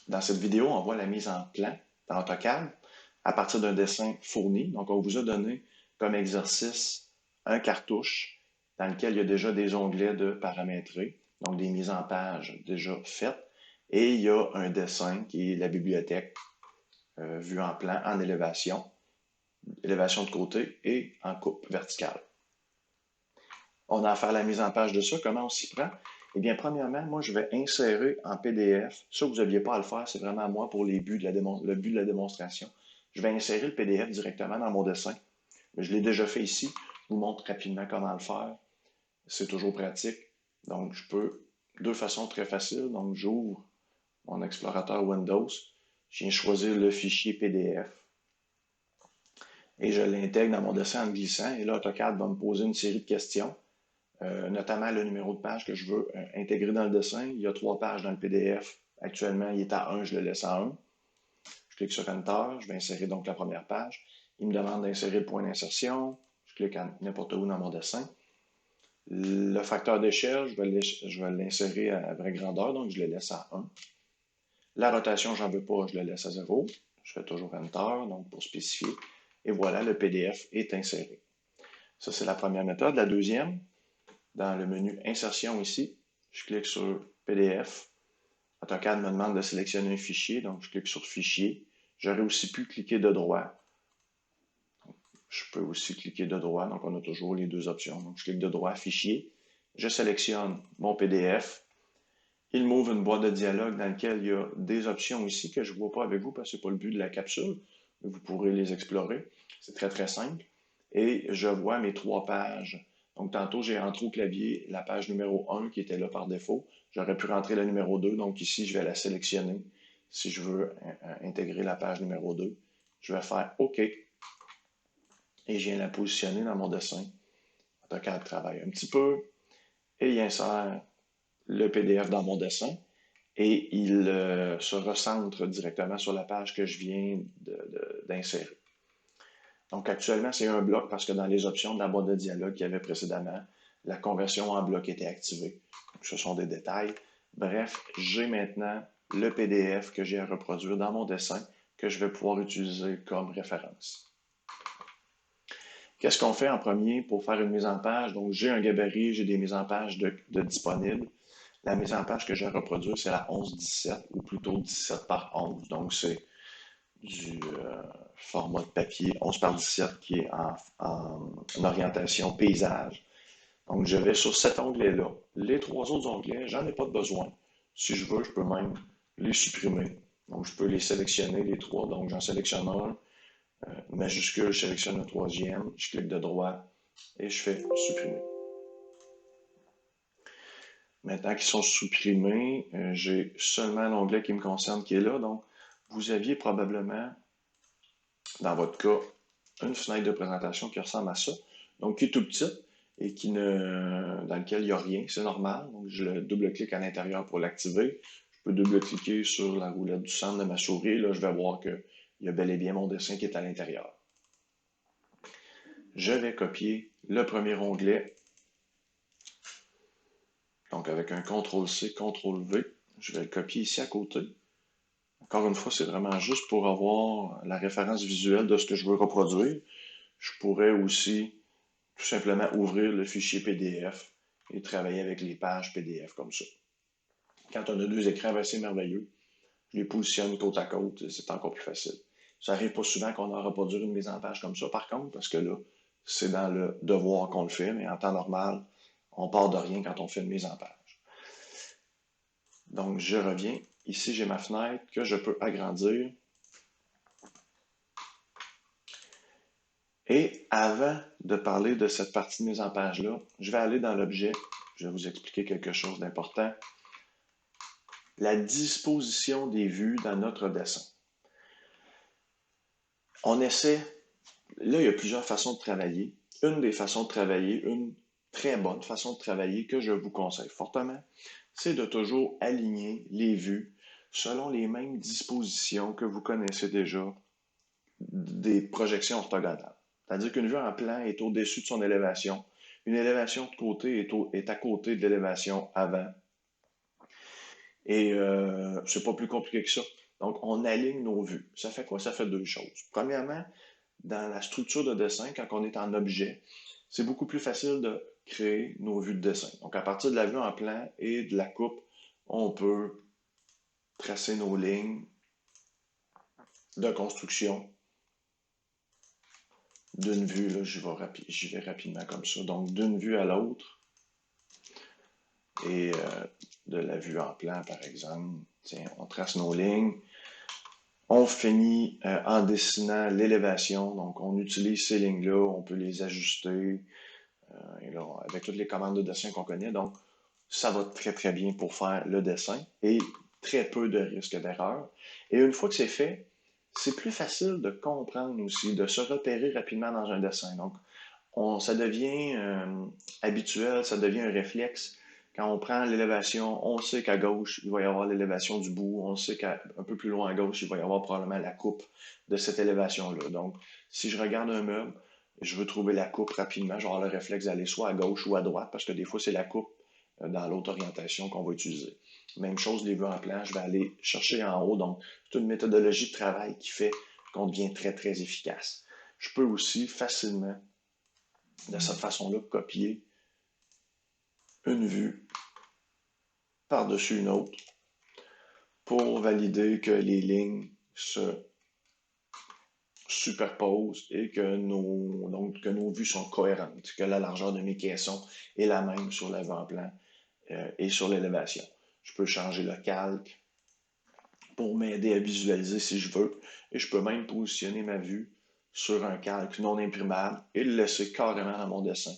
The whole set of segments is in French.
Dans cette vidéo, on voit la mise en plan dans AutoCAD à partir d'un dessin fourni. Donc, on vous a donné comme exercice un cartouche dans lequel il y a déjà des onglets de paramétrer, donc des mises en page déjà faites. Et il y a un dessin qui est la bibliothèque vue en plan, en élévation, élévation de côté et en coupe verticale. On a à faire la mise en page de ça. Comment on s'y prend? Eh bien, premièrement, moi, je vais insérer en PDF. Ça, vous n'aviez pas à le faire, c'est vraiment moi pour les buts de le but de la démonstration. Je vais insérer le PDF directement dans mon dessin. Je l'ai déjà fait ici. Je vous montre rapidement comment le faire. C'est toujours pratique. Donc, je peux, deux façons très faciles. Donc, j'ouvre mon explorateur Windows. Je viens choisir le fichier PDF et je l'intègre dans mon dessin en glissant. Et là, AutoCAD va me poser une série de questions, notamment le numéro de page que je veux intégrer dans le dessin. Il y a 3 pages dans le PDF. Actuellement, il est à 1, je le laisse à 1. Je clique sur Enter, je vais insérer donc la première page. Il me demande d'insérer le point d'insertion. Je clique n'importe où dans mon dessin. Le facteur d'échelle, je vais l'insérer à vraie grandeur, donc je le laisse à 1. La rotation, j'en veux pas, je le laisse à 0. Je fais toujours Enter, donc pour spécifier. Et voilà, le PDF est inséré. Ça, c'est la première méthode. La deuxième, dans le menu Insertion ici, je clique sur PDF. AutoCAD me demande de sélectionner un fichier, donc je clique sur Fichier. J'aurais aussi pu cliquer de droit. Je peux aussi cliquer de droit, donc on a toujours les deux options. Donc je clique de droit, Fichier. Je sélectionne mon PDF. Il m'ouvre une boîte de dialogue dans laquelle il y a des options ici que je ne vois pas avec vous parce que ce n'est pas le but de la capsule. Vous pourrez les explorer. C'est très, très simple. Et je vois mes 3 pages. Donc, tantôt, j'ai entré au clavier la page numéro 1 qui était là par défaut. J'aurais pu rentrer la numéro 2. Donc, ici, je vais la sélectionner si je veux intégrer la page numéro 2. Je vais faire OK. Et je viens la positionner dans mon dessin. AutoCAD travaille un petit peu et il insère le PDF dans mon dessin et il se recentre directement sur la page que je viens d'insérer. Donc actuellement, c'est un bloc parce que dans les options de la boîte de dialogue qu'il y avait précédemment, la conversion en bloc était activée. Donc, ce sont des détails. Bref, j'ai maintenant le PDF que j'ai à reproduire dans mon dessin que je vais pouvoir utiliser comme référence. Qu'est-ce qu'on fait en premier pour faire une mise en page? Donc, j'ai un gabarit, j'ai des mises en page de disponibles. La mise en page que j'ai à reproduire, c'est la 11-17, ou plutôt 17 par 11. Donc, c'est du format de papier 11 par 17 qui est en orientation paysage. Donc, je vais sur cet onglet-là. Les 3 autres onglets, j'en ai pas de besoin. Si je veux, je peux même les supprimer. Donc, je peux les sélectionner, les 3. Donc, j'en sélectionne un, majuscule, je sélectionne le troisième, je clique de droit et je fais supprimer. Maintenant qu'ils sont supprimés, j'ai seulement l'onglet qui me concerne qui est là. Donc, vous aviez probablement, dans votre cas, une fenêtre de présentation qui ressemble à ça. Donc, qui est tout petite et dans lequel il n'y a rien. C'est normal. Donc, je le double-clique à l'intérieur pour l'activer. Je peux double-cliquer sur la roulette du centre de ma souris. Là, je vais voir qu'il y a bel et bien mon dessin qui est à l'intérieur. Je vais copier le premier onglet. Donc, avec un CTRL-C, CTRL-V, je vais le copier ici à côté. Encore une fois, c'est vraiment juste pour avoir la référence visuelle de ce que je veux reproduire. Je pourrais aussi tout simplement ouvrir le fichier PDF et travailler avec les pages PDF comme ça. Quand on a 2 écrans, c'est merveilleux. Je les positionne côte à côte, c'est encore plus facile. Ça n'arrive pas souvent qu'on a reproduit une mise en page comme ça, par contre, parce que là, c'est dans le devoir qu'on le fait, mais en temps normal, on part de rien quand on fait une mise en page. Donc, je reviens. Ici, j'ai ma fenêtre que je peux agrandir. Et avant de parler de cette partie de mise en page-là, je vais aller dans l'objet. Je vais vous expliquer quelque chose d'important. La disposition des vues dans notre dessin. On essaie, là, il y a plusieurs façons de travailler. Une des façons de travailler, une très bonne façon de travailler que je vous conseille fortement, c'est de toujours aligner les vues selon les mêmes dispositions que vous connaissez déjà des projections orthogonales. C'est-à-dire qu'une vue en plan est au-dessus de son élévation. Une élévation de côté est à côté de l'élévation avant. Et c'est pas plus compliqué que ça. Donc, on aligne nos vues. Ça fait quoi? Ça fait deux choses. Premièrement, dans la structure de dessin, quand on est en objet, c'est beaucoup plus facile de créer nos vues de dessin. Donc, à partir de la vue en plan et de la coupe, on peut tracer nos lignes de construction d'une vue. Là, j'y vais rapidement comme ça. Donc, d'une vue à l'autre et de la vue en plan, par exemple. Tiens, on trace nos lignes. On finit en dessinant l'élévation. Donc, on utilise ces lignes-là, on peut les ajuster. Et là, avec toutes les commandes de dessin qu'on connaît. Donc, ça va très, très bien pour faire le dessin et très peu de risque d'erreur. Et une fois que c'est fait, c'est plus facile de comprendre aussi, de se repérer rapidement dans un dessin. Donc, ça devient habituel, ça devient un réflexe. Quand on prend l'élévation, on sait qu'à gauche, il va y avoir l'élévation du bout. On sait qu'un peu plus loin à gauche, il va y avoir probablement la coupe de cette élévation-là. Donc, si je regarde un meuble, je veux trouver la coupe rapidement, j'aurai le réflexe d'aller soit à gauche ou à droite, parce que des fois, c'est la coupe dans l'autre orientation qu'on va utiliser. Même chose, les vues en plan, je vais aller chercher en haut. Donc, c'est une méthodologie de travail qui fait qu'on devient très, très efficace. Je peux aussi facilement, de cette façon-là, copier une vue par-dessus une autre pour valider que les lignes se superposent et que nos vues sont cohérentes, que la largeur de mes caissons est la même sur l'avant-plan et sur l'élévation. Je peux changer le calque pour m'aider à visualiser si je veux, et je peux même positionner ma vue sur un calque non imprimable et le laisser carrément dans mon dessin,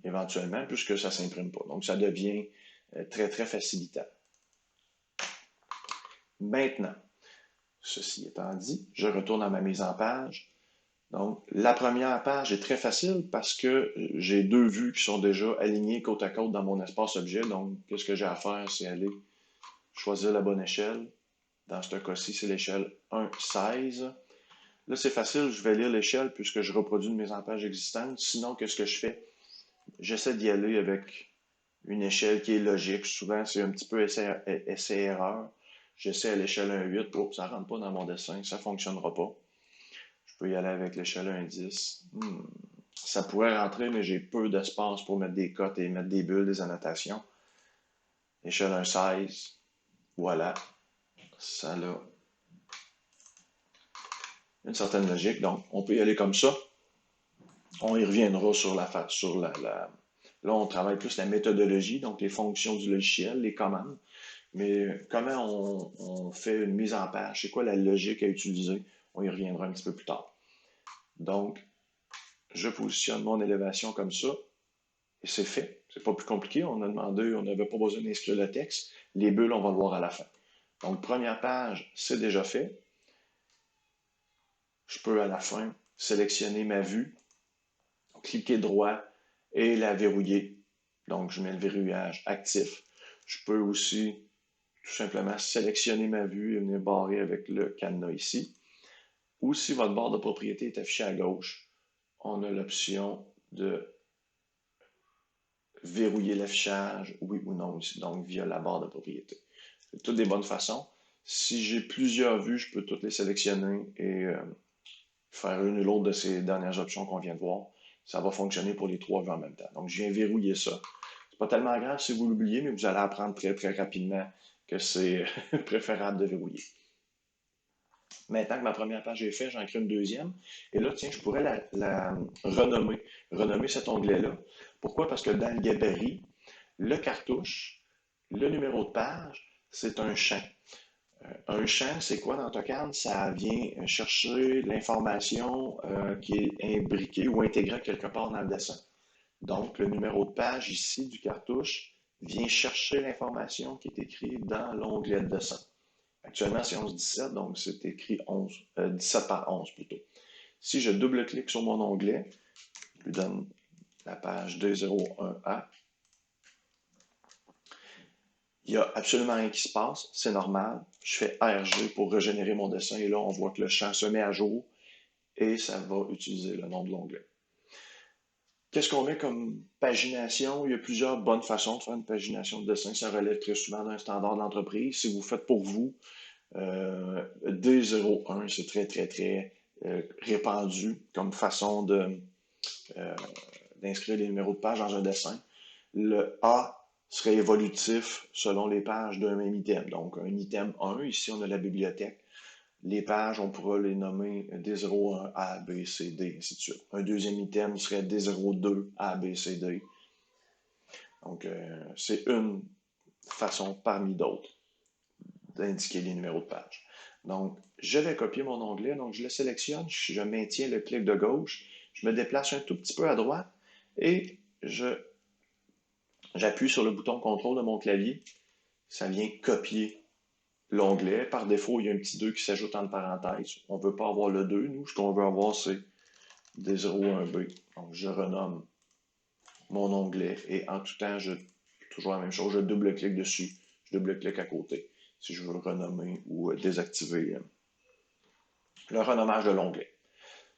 éventuellement, puisque ça ne s'imprime pas. Donc, ça devient très, très facilitant. Maintenant, ceci étant dit, je retourne à ma mise en page. Donc, la première page est très facile parce que j'ai deux vues qui sont déjà alignées côte à côte dans mon espace objet. Donc, qu'est-ce que j'ai à faire? C'est aller choisir la bonne échelle. Dans ce cas-ci, c'est l'échelle 1,16. Là, c'est facile, je vais lire l'échelle puisque je reproduis une mise en page existante. Sinon, qu'est-ce que je fais? J'essaie d'y aller avec une échelle qui est logique. Souvent, c'est un petit peu essai-erreur. J'essaie à l'échelle 1,8. Oh, ça ne rentre pas dans mon dessin, ça ne fonctionnera pas. Je peux y aller avec l'échelle 1,10. Ça pourrait rentrer, mais j'ai peu d'espace pour mettre des cotes et mettre des bulles, des annotations. Échelle 1,16. Voilà. Ça a une certaine logique. Donc, on peut y aller comme ça. On y reviendra Là, on travaille plus la méthodologie, donc les fonctions du logiciel, les commandes. Mais comment on fait une mise en page? C'est quoi la logique à utiliser? On y reviendra un petit peu plus tard. Donc, je positionne mon élévation comme ça, et c'est fait. C'est pas plus compliqué. On n'avait pas besoin d'inscrire le texte. Les bulles, on va le voir à la fin. Donc, première page, c'est déjà fait. Je peux à la fin sélectionner ma vue, cliquer droit et la verrouiller. Donc, je mets le verrouillage actif. Je peux aussi tout simplement sélectionner ma vue et venir barrer avec le cadenas ici. Ou si votre barre de propriété est affichée à gauche, on a l'option de verrouiller l'affichage, oui ou non, ici, donc via la barre de propriété. C'est toutes des bonnes façons. Si j'ai plusieurs vues, je peux toutes les sélectionner et faire une ou l'autre de ces dernières options qu'on vient de voir. Ça va fonctionner pour les trois vues en même temps. Donc, je viens verrouiller ça. C'est pas tellement grave si vous l'oubliez, mais vous allez apprendre très, très rapidement que c'est préférable de verrouiller. Maintenant que ma première page est faite, j'en crée une deuxième. Et là, tiens, je pourrais la renommer cet onglet-là. Pourquoi? Parce que dans le gabarit, le cartouche, le numéro de page, c'est un champ. Un champ, c'est quoi dans Tocard? Ça vient chercher l'information qui est imbriquée ou intégrée quelque part dans le dessin. Donc, le numéro de page ici du cartouche vient chercher l'information qui est écrite dans l'onglet de dessin. Actuellement, c'est 11-17, donc c'est écrit 17 par 11 plutôt. Si je double-clique sur mon onglet, je lui donne la page 201A, il n'y a absolument rien qui se passe, c'est normal. Je fais RG pour régénérer mon dessin et là, on voit que le champ se met à jour et ça va utiliser le nom de l'onglet. Qu'est-ce qu'on met comme pagination? Il y a plusieurs bonnes façons de faire une pagination de dessin. Ça relève très souvent d'un standard d'entreprise. Si vous faites pour vous, D01, c'est très, très, très répandu comme façon euh, d'inscrire les numéros de page dans un dessin. Le A serait évolutif selon les pages d'un même item. Donc, un item 1, ici on a la bibliothèque. Les pages, on pourra les nommer D01, A, B, C, D, ainsi de suite. Un deuxième item serait D02, A, B, C, D. Donc, c'est une façon parmi d'autres d'indiquer les numéros de page. Donc, je vais copier mon onglet. Donc, je le sélectionne, je maintiens le clic de gauche, je me déplace un tout petit peu à droite et j'appuie sur le bouton contrôle de mon clavier. Ça vient copier l'onglet. Par défaut, il y a un petit 2 qui s'ajoute entre parenthèses. On ne veut pas avoir le 2. Nous, ce qu'on veut avoir, c'est D01B. Donc, je renomme mon onglet et en tout temps, toujours la même chose, je double-clique dessus, je double-clique à côté si je veux le renommer ou désactiver le renommage de l'onglet.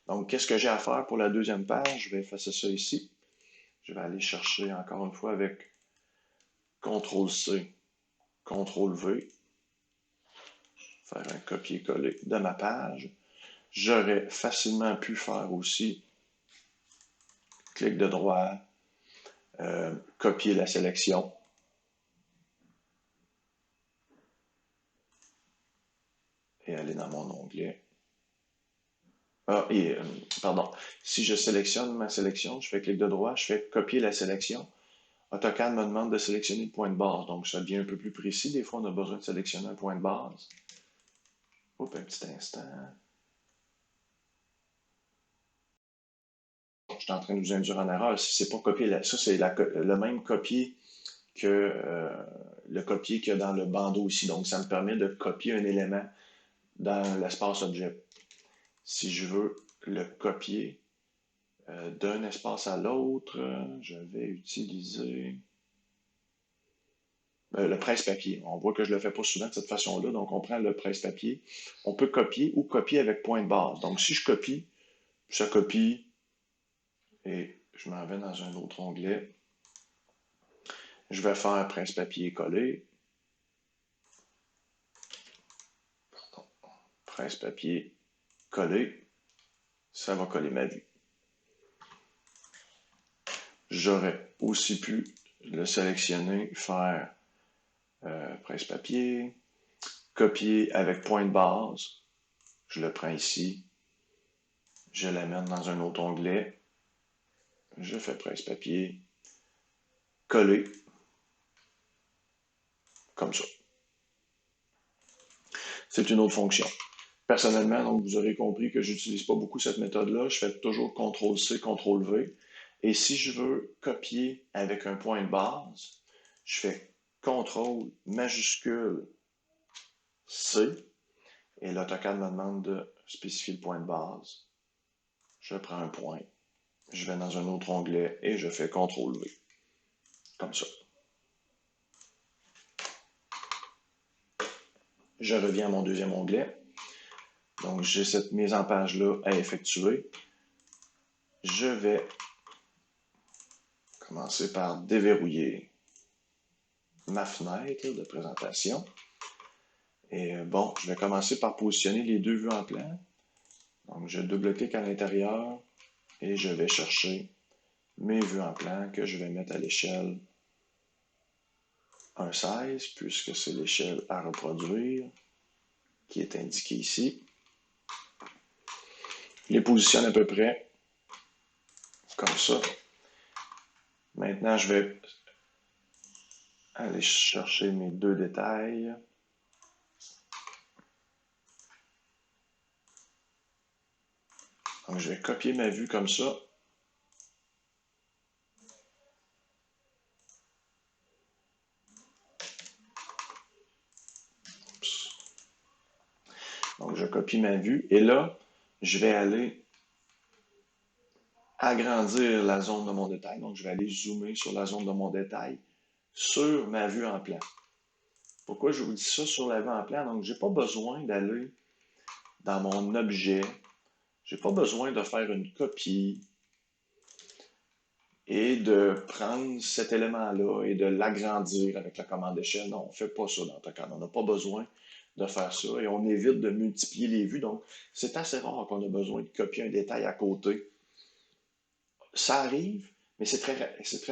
Donc, qu'est-ce que j'ai à faire pour la deuxième page? Je vais effacer ça ici. Je vais aller chercher encore une fois avec CTRL-C, CTRL-V, faire un copier-coller de ma page. J'aurais facilement pu faire aussi clic de droit, copier la sélection. Et aller dans mon onglet. Pardon. Si je sélectionne ma sélection, je fais clic de droit, je fais copier la sélection. AutoCAD me demande de sélectionner le point de base, donc ça devient un peu plus précis. Des fois, on a besoin de sélectionner un point de base. Oups, un petit instant. Je suis en train de vous induire en erreur. Si c'est pas copier, ça c'est le même copier que le copier qu'il y a dans le bandeau ici. Donc, ça me permet de copier un élément dans l'espace objet. Si je veux le copier d'un espace à l'autre, je vais utiliser le presse-papier. On voit que je ne le fais pas souvent de cette façon-là, donc on prend le presse-papier. On peut copier ou copier avec point de base. Donc si je copie, ça copie et je m'en vais dans un autre onglet. Je vais faire presse-papier coller. Presse-papier coller. Ça va coller ma vue. J'aurais aussi pu le sélectionner, faire presse-papier, copier avec point de base. Je le prends ici. Je l'amène dans un autre onglet. Je fais presse-papier, coller, comme ça. C'est une autre fonction. Personnellement, donc, vous aurez compris que je n'utilise pas beaucoup cette méthode-là. Je fais toujours CTRL-C, CTRL-V. Et si je veux copier avec un point de base, je fais CTRL majuscule C. Et l'AutoCAD me demande de spécifier le point de base. Je prends un point. Je vais dans un autre onglet et je fais CTRL-V. Comme ça. Je reviens à mon deuxième onglet. Donc, j'ai cette mise en page-là à effectuer. Je vais commencer par déverrouiller ma fenêtre de présentation. Et bon, je vais commencer par positionner les deux vues en plan. Donc, je double-clique à l'intérieur et je vais chercher mes vues en plan que je vais mettre à l'échelle 1,16 puisque c'est l'échelle à reproduire qui est indiquée ici. Je les positionne à peu près comme ça. Maintenant, je vais aller chercher mes deux détails. Donc, je vais copier ma vue comme ça. Donc, je copie ma vue. Et là, je vais aller agrandir la zone de mon détail. Donc, je vais aller zoomer sur la zone de mon détail sur ma vue en plan. Pourquoi je vous dis ça sur la vue en plan? Donc, je n'ai pas besoin d'aller dans mon objet. Je n'ai pas besoin de faire une copie et de prendre cet élément-là et de l'agrandir avec la commande échelle. Non, on ne fait pas ça dans AutoCAD. On n'a pas besoin de faire ça et on évite de multiplier les vues. Donc, c'est assez rare qu'on a besoin de copier un détail à côté. Ça arrive, mais c'est très,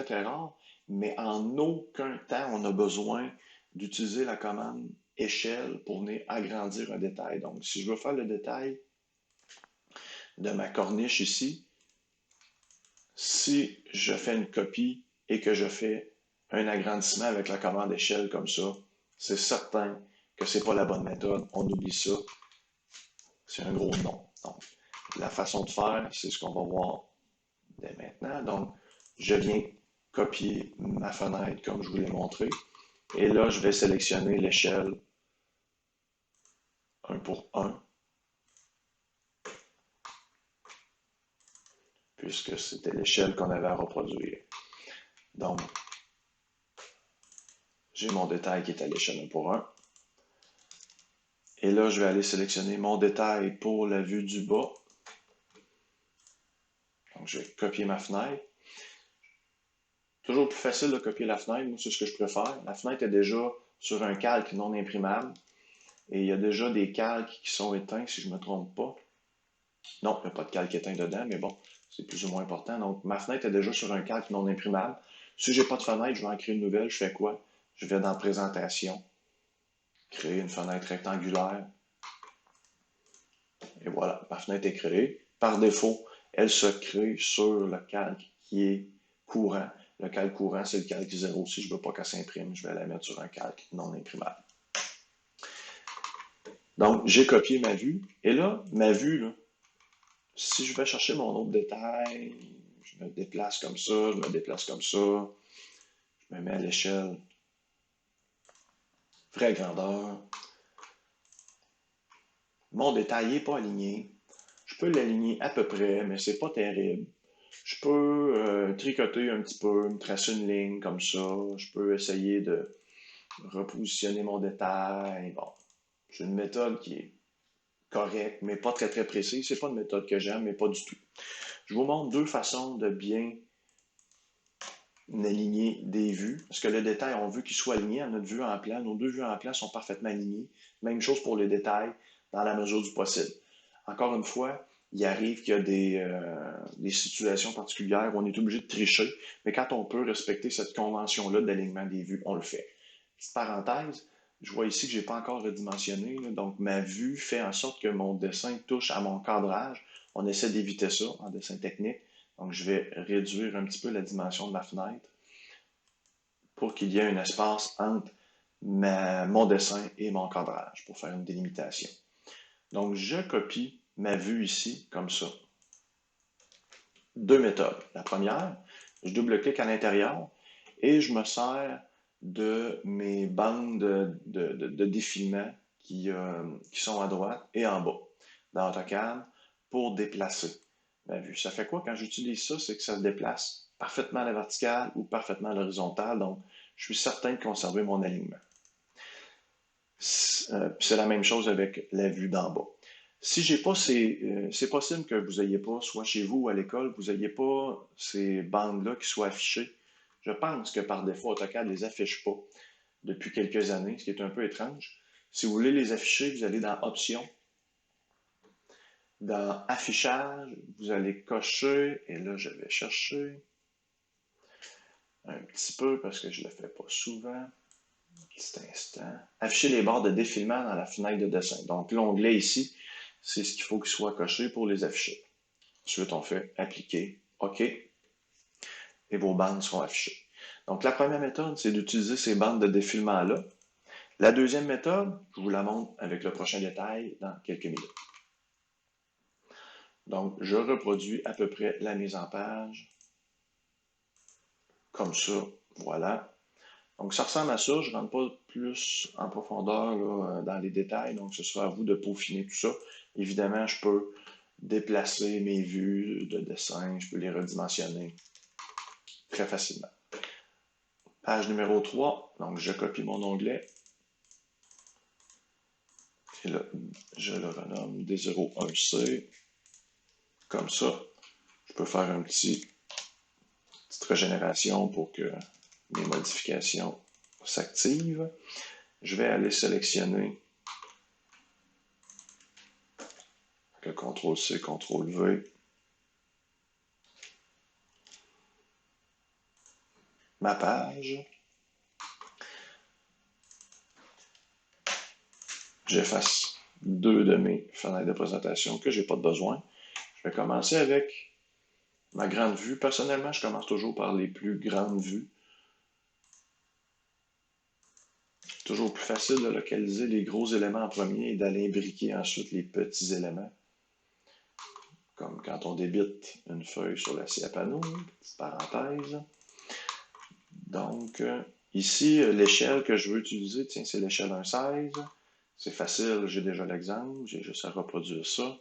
très rare. Mais en aucun temps, on a besoin d'utiliser la commande échelle pour venir agrandir un détail. Donc, si je veux faire le détail de ma corniche ici, si je fais une copie et que je fais un agrandissement avec la commande échelle comme ça, c'est certain que c'est pas la bonne méthode. On oublie ça. C'est un gros non. Donc, la façon de faire, c'est ce qu'on va voir dès maintenant. Donc, je viens copier ma fenêtre comme je vous l'ai montré. Et là, je vais sélectionner l'échelle 1 pour 1, puisque c'était l'échelle qu'on avait à reproduire. Donc, j'ai mon détail qui est à l'échelle 1 pour 1. Et là, je vais aller sélectionner mon détail pour la vue du bas. Donc, je vais copier ma fenêtre. Toujours plus facile de copier la fenêtre, moi, c'est ce que je préfère. La fenêtre est déjà sur un calque non imprimable. Et il y a déjà des calques qui sont éteints, si je ne me trompe pas. Non, il n'y a pas de calque éteint dedans, mais bon, c'est plus ou moins important. Donc, ma fenêtre est déjà sur un calque non imprimable. Si je n'ai pas de fenêtre, je vais en créer une nouvelle. Je fais quoi? Je vais dans Présentation, créer une fenêtre rectangulaire. Et voilà, ma fenêtre est créée. Par défaut, elle se crée sur le calque qui est courant. Le calque courant, c'est le calque 0. Si je ne veux pas qu'elle s'imprime, je vais la mettre sur un calque non imprimable. Donc, j'ai copié ma vue. Et là, ma vue, là, si je vais chercher mon autre détail, je me déplace comme ça, je me déplace comme ça, je me mets à l'échelle, vraie grandeur. Mon détail n'est pas aligné. Je peux l'aligner à peu près, mais c'est pas terrible. Je peux tricoter un petit peu, me tracer une ligne comme ça. Je peux essayer de repositionner mon détail. Bon, c'est une méthode qui est correcte, mais pas très très précise. C'est pas une méthode que j'aime, mais pas du tout. Je vous montre deux façons de bien aligner des vues. Parce que le détail, on veut qu'il soit aligné à notre vue en plan. Nos deux vues en plan sont parfaitement alignées. Même chose pour les détails, dans la mesure du possible. Encore une fois, il arrive qu'il y a des situations particulières où on est obligé de tricher, mais quand on peut respecter cette convention-là d'alignement des vues, on le fait. Petite parenthèse, je vois ici que je n'ai pas encore redimensionné, donc ma vue fait en sorte que mon dessin touche à mon cadrage. On essaie d'éviter ça en dessin technique. Donc, je vais réduire un petit peu la dimension de ma fenêtre pour qu'il y ait un espace entre mon dessin et mon cadrage pour faire une délimitation. Donc, je copie ma vue ici, comme ça. Deux méthodes. La première, je double-clique à l'intérieur et je me sers de mes bandes de défilement qui sont à droite et en bas dans AutoCAD pour déplacer ma vue. Ça fait quoi quand j'utilise ça? C'est que ça se déplace parfaitement à la verticale ou parfaitement à l'horizontale. Donc, je suis certain de conserver mon alignement. C'est la même chose avec la vue d'en bas. Si j'ai pas c'est possible que vous n'ayez pas, soit chez vous ou à l'école, vous n'ayez pas ces bandes-là qui soient affichées. Je pense que par défaut, AutoCAD ne les affiche pas depuis quelques années, ce qui est un peu étrange. Si vous voulez les afficher, vous allez dans Options. Dans Affichage, vous allez cocher, et là, je vais chercher un petit peu parce que je ne le fais pas souvent. Petit instant. Afficher les barres de défilement dans la fenêtre de dessin. Donc, l'onglet ici, c'est ce qu'il faut qu'il soit coché pour les afficher. Ensuite, on fait Appliquer, OK, et vos bandes seront affichées. Donc, la première méthode, c'est d'utiliser ces bandes de défilement-là. La deuxième méthode, je vous la montre avec le prochain détail dans quelques minutes. Donc, je reproduis à peu près la mise en page. Comme ça, voilà. Donc, ça ressemble à ça. Je ne rentre pas plus en profondeur là, dans les détails. Donc, ce sera à vous de peaufiner tout ça. Évidemment, je peux déplacer mes vues de dessin. Je peux les redimensionner très facilement. Page numéro 3. Donc, je copie mon onglet. Et là, je le renomme D01C. Comme ça, je peux faire un petit petite régénération pour que les modifications s'activent. Je vais aller sélectionner le CTRL-C, CTRL-V. Ma page. J'efface deux de mes fenêtres de présentation que je n'ai pas de besoin. Je vais commencer avec ma grande vue. Personnellement, je commence toujours par les plus grandes vues. Toujours plus facile de localiser les gros éléments en premier et d'aller imbriquer ensuite les petits éléments. Comme quand on débite une feuille sur la scie à panneau, petite parenthèse. Donc, ici, l'échelle que je veux utiliser, tiens, c'est l'échelle 1,16. C'est facile, j'ai déjà l'exemple, j'ai juste à reproduire ça.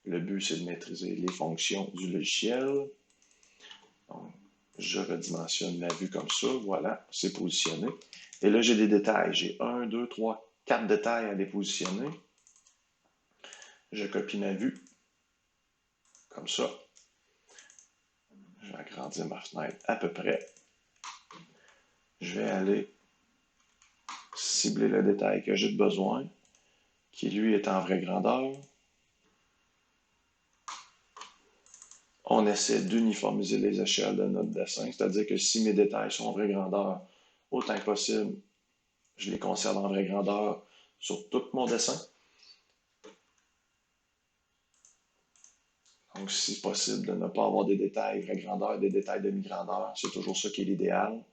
Le but, c'est de maîtriser les fonctions du logiciel. Donc, je redimensionne ma vue comme ça, voilà, c'est positionné. Et là, j'ai des détails. J'ai 1, 2, 3, 4 détails à les positionner. Je copie ma vue, comme ça. Je vais agrandir ma fenêtre à peu près. Je vais aller cibler le détail que j'ai besoin, qui lui est en vraie grandeur. On essaie d'uniformiser les échelles de notre dessin, c'est-à-dire que si mes détails sont en vraie grandeur, autant que possible, je les conserve en vraie grandeur sur tout mon dessin. Donc, si possible, de ne pas avoir des détails vraie grandeur, des détails demi-grandeur, c'est toujours ça qui est l'idéal.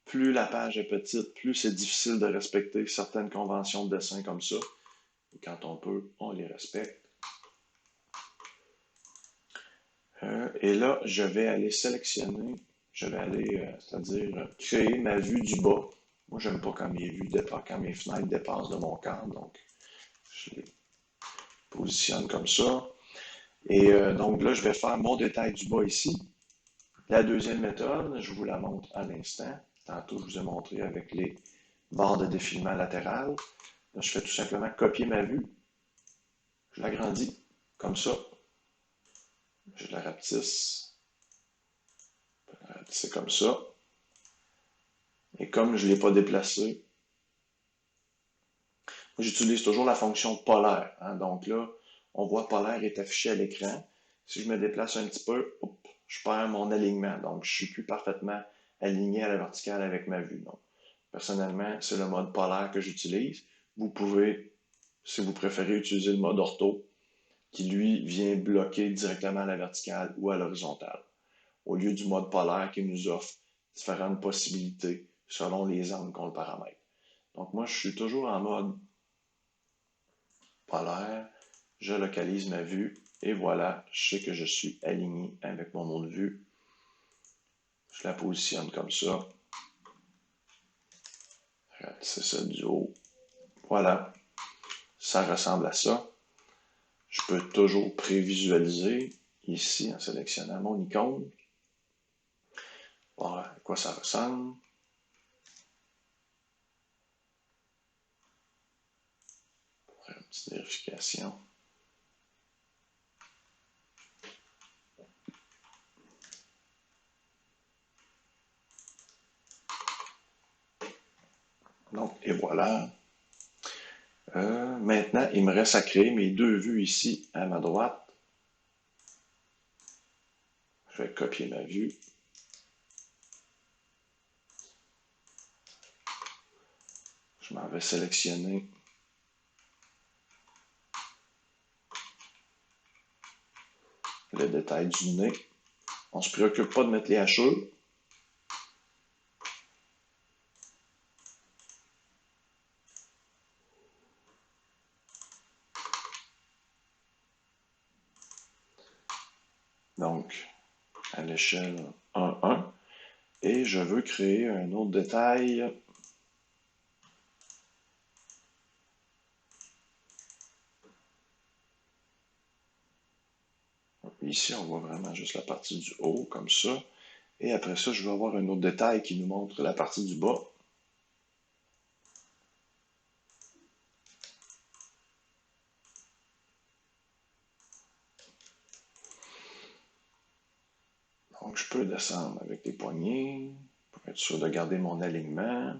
Plus la page est petite, plus c'est difficile de respecter certaines conventions de dessin comme ça. Et quand on peut, on les respecte. Et là, je vais aller sélectionner, je vais aller, c'est-à-dire créer ma vue du bas. Moi, j'aime pas quand mes vues dépassent, quand mes fenêtres dépassent de mon cadre, donc je les positionne comme ça. Et donc là, je vais faire mon détail du bas ici. La deuxième méthode, je vous la montre à l'instant. Tantôt, je vous ai montré avec les barres de défilement latérales. Là, je fais tout simplement copier ma vue. Je l'agrandis comme ça. Je la rapetisse. C'est comme ça. Et comme je ne l'ai pas déplacé, j'utilise toujours la fonction polaire. Hein. Donc là, on voit polaire est affiché à l'écran. Si je me déplace un petit peu, hop, je perds mon alignement. Donc, je ne suis plus parfaitement aligné à la verticale avec ma vue. Donc, personnellement, c'est le mode polaire que j'utilise. Vous pouvez, si vous préférez, utiliser le mode ortho, qui lui vient bloquer directement à la verticale ou à l'horizontale, au lieu du mode polaire qui nous offre différentes possibilités selon les angles qu'on le paramètre. Donc moi, je suis toujours en mode polaire, je localise ma vue et voilà, je sais que je suis aligné avec mon autre vue. Je la positionne comme ça. C'est ça du haut. Voilà, ça ressemble à ça. Je peux toujours prévisualiser ici en sélectionnant mon icône. Voilà à quoi ça ressemble. Pour faire une petite vérification. Donc, et voilà. Maintenant, il me reste à créer mes deux vues ici à ma droite. Je vais copier ma vue. Je m'en vais sélectionner le détail du nez. On ne se préoccupe pas de mettre les hachures. Donc, à l'échelle 1,1. Et je veux créer un autre détail. Ici, on voit vraiment juste la partie du haut, comme ça. Et après ça, je vais avoir un autre détail qui nous montre la partie du bas. Donc, Donc, je peux descendre avec les poignées pour être sûr de garder mon alignement.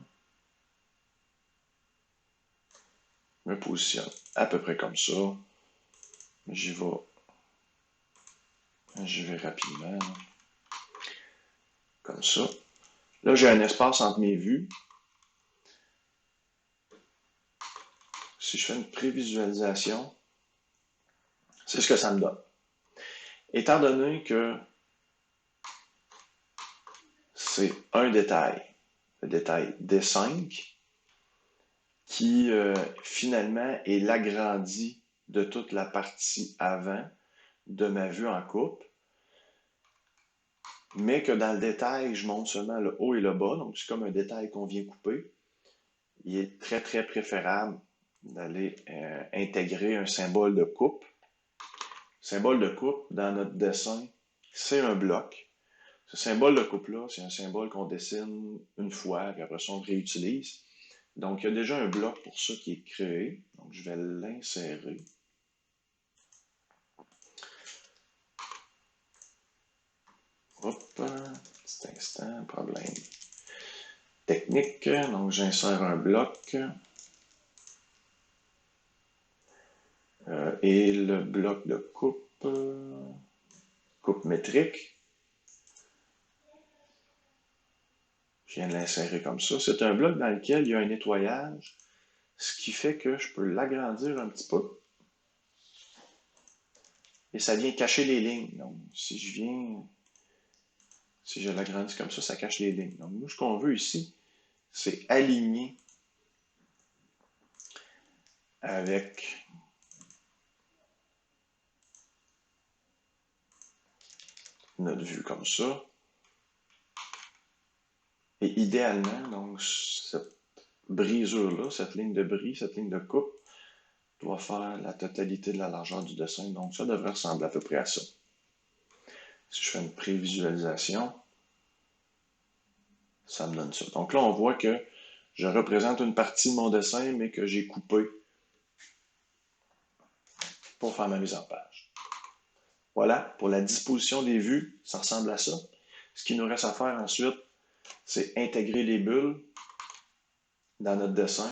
Je me positionne à peu près comme ça. J'y vais rapidement. Comme ça. Là, j'ai un espace entre mes vues. Si je fais une prévisualisation, c'est ce que ça me donne. Étant donné que c'est un détail, le détail D5, qui finalement est l'agrandi de toute la partie avant de ma vue en coupe, mais que dans le détail, je monte seulement le haut et le bas, donc c'est comme un détail qu'on vient couper. Il est très, très préférable d'aller intégrer un symbole de coupe. Symbole de coupe, dans notre dessin, c'est un bloc. Ce symbole de coupe-là, c'est un symbole qu'on dessine une fois, puis après ça, on réutilise. Donc, il y a déjà un bloc pour ça qui est créé. Donc, je vais l'insérer. Hop, petit instant, problème technique. Donc, j'insère un bloc. Et le bloc de coupe métrique. Je viens de l'insérer comme ça. C'est un bloc dans lequel il y a un nettoyage, ce qui fait que je peux l'agrandir un petit peu. Et ça vient cacher les lignes. Donc, si je l'agrandis comme ça cache les lignes. Donc, nous, ce qu'on veut ici, c'est aligner avec notre vue comme ça. Et idéalement, donc, cette brisure-là, cette ligne de bris, cette ligne de coupe, doit faire la totalité de la largeur du dessin. Donc, ça devrait ressembler à peu près à ça. Si je fais une prévisualisation, ça me donne ça. Donc là, on voit que je représente une partie de mon dessin, mais que j'ai coupé pour faire ma mise en page. Voilà, pour la disposition des vues, ça ressemble à ça. Ce qu'il nous reste à faire ensuite, c'est intégrer les bulles dans notre dessin.